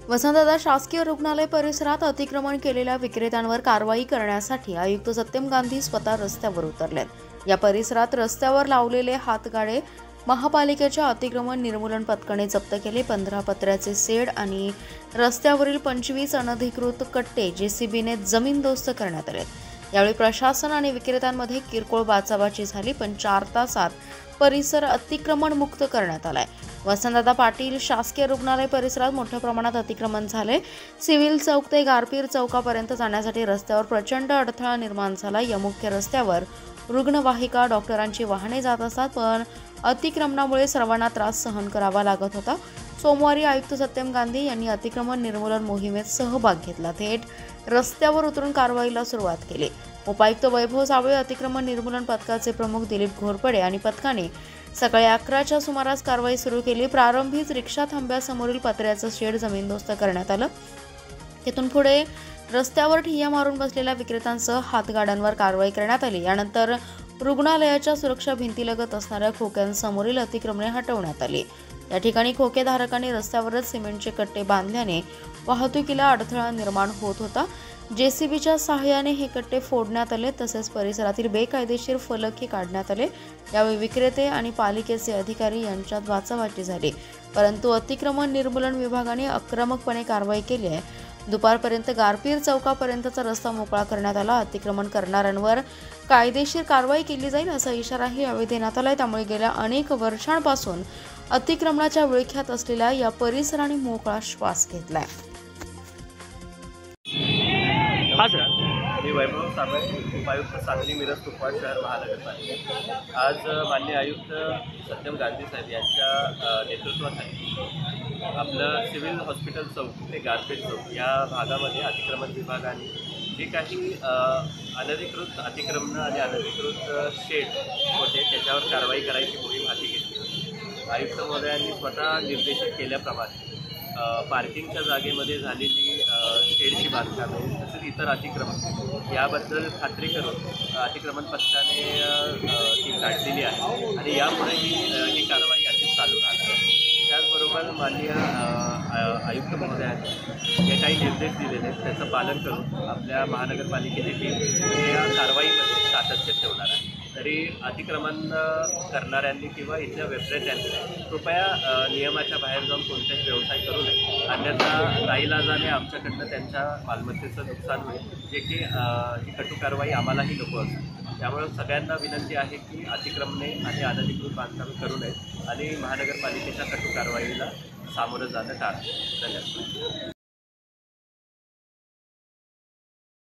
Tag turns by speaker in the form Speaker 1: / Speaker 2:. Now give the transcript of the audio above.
Speaker 1: वसंतदादा शासकीय रुग्णालय परिसरात अतिक्रमण केलेल्या विक्रेत्यांवर कारवाई करण्यासाठी आयुक्त सत्यम गांधी स्वतः रस्त्यावर उतरलेत। या परिसरात रस्त्यावर लावलेले हातगाडे महापालिकेच्या अतिक्रमण निर्मूलन पथकाने जप्त केले। 15 पत्र्याचे शेड आणि रस्त्यावरील 25 अनधिकृत कट्टे जेसीबीने जमीनदोस्त करण्यात आले। यावेळी प्रशासन आणि विक्रेत्यांमध्ये किरकोळ बाचाबाची झाली, पण 4 तासात परिसर अतिक्रमण मुक्त करण्यात आलाय। वसंतदादा पाटील शासकीय रुग्णालय परिसरात मोठ्या प्रमाणात अतिक्रमण झाले। सिव्हिल चौक ते गारपीर चौकापर्यंत जाण्यासाठी रस्त्यावर प्रचंड अडथळा निर्माण झाला। या मुख्य रस्त्यावर रुग्णवाहिका डॉक्टरांची वाहने जात असतात, पण अतिक्रमणामुळे सर्वांना त्रास सहन करावा लागत होता। सोमवारी आयुक्त सत्यम गांधी यांनी अतिक्रमण निर्मूलन मोहिमेत सहभाग घेतला। थेट रस्त्यावर उतरून कारवाईला सुरुवात केली। उपायुक्त वैभव साबळे, अतिक्रमण निर्मूलन पथकाचे प्रमुख दिलीप घोरपडे आणि पथकाने सकाळी 11च्या सुमारास कारवाई सुरू केली। प्रारंभीच रिक्षा थांब्यासमोरील पत्र्याचं शेड जमीनदोस्त करण्यात आलं। तिथून पुढे रस्त्यावर ठिय्या मारून बसलेल्या विक्रेत्यांसह हातगाड्यांवर कारवाई करण्यात आली। यानंतर रुग्णालयाच्या सुरक्षा भिंतीलगत असणाऱ्या खोक्यांसमोरील अतिक्रमणे हटवण्यात आली। या ठिकाणी खोकेधारकांनी रस्त्यावरच सिमेंटचे कट्टे बांधल्याने वाहतुकीला अडथळा निर्माण होत होता। जेसीबीच्या सहाय्याने हे कट्टे फोडण्यात आले, तसेच परिसरातील बेकायदेशीर फलकही काढण्यात आले। यावेळी विक्रेते आणि पालिकेचे अधिकारी यांच्यात बाचाबाची झाली, परंतु अतिक्रमण निर्मूलन विभागाने आक्रमकपणे कारवाई केली आहे। दुपारपर्यंत गारपीर चौकापर्यंतचा रस्ता मोकळा करण्यात आला। अतिक्रमण करणाऱ्यांवर कायदेशीर कारवाई केली जाईल असा इशाराही यावेळी देण्यात आला। त्यामुळे गेल्या अनेक वर्षांपासून अतिक्रमणाच्या विळख्यात असलेल्या या परिसराने मोकळा श्वास घेतलाय।
Speaker 2: मी वैभव साबळे, उपायुक्त सांगली मिरज कुपवाड शहर महानगरपालिका। आज माननीय आयुक्त सत्यम गांधी साहेब यांच्या नेतृत्वाखाली आपलं सिव्हिल हॉस्पिटल चौक ते गारपीट चौक या भागामध्ये अतिक्रमण विभागाने जे काही अनधिकृत अतिक्रमणं आणि अनधिकृत शेड होते त्याच्यावर कारवाई करायची मोहीम हाती घेतली। आयुक्त महोदयांनी स्वतः निर्देशित केल्याप्रमाणे पार्किंगच्या जागेमध्ये झालेली शेडची बांधकामे तसेच इतर अतिक्रमण याबद्दल खात्री करून अतिक्रमण पथकाने ती काढलेली आहे आणि यापुढे ही कारवाई अशीच चालू राहणार आहे। त्याचबरोबर माननीय आयुक्त महोदयांनी जे काही निर्देश दिलेले आहेत त्याचं पालन करून आपल्या महानगरपालिकेची टीम या कारवाईमध्ये सातत्य ठेवणार आहे। तरी अतिक्रमण करणाऱ्यांनी किंवा इथल्या विक्रेत्यांनी कृपया नियमाच्या बाहेर जाऊन कोणताही व्यवसाय करू नये, अन्यथा नाईलाजाने आमच्याकडनं त्यांच्या मालमत्तेचं नुकसान होईल, जे की ही कटू कारवाई आम्हालाही नको असते। त्यामुळे सगळ्यांना विनंती आहे की अतिक्रमणे आणि अनधिकृत बांधकामे करू नये आणि महानगरपालिकेच्या कटू कारवाईला सामोरं जाणं टाळा। धन्यवाद।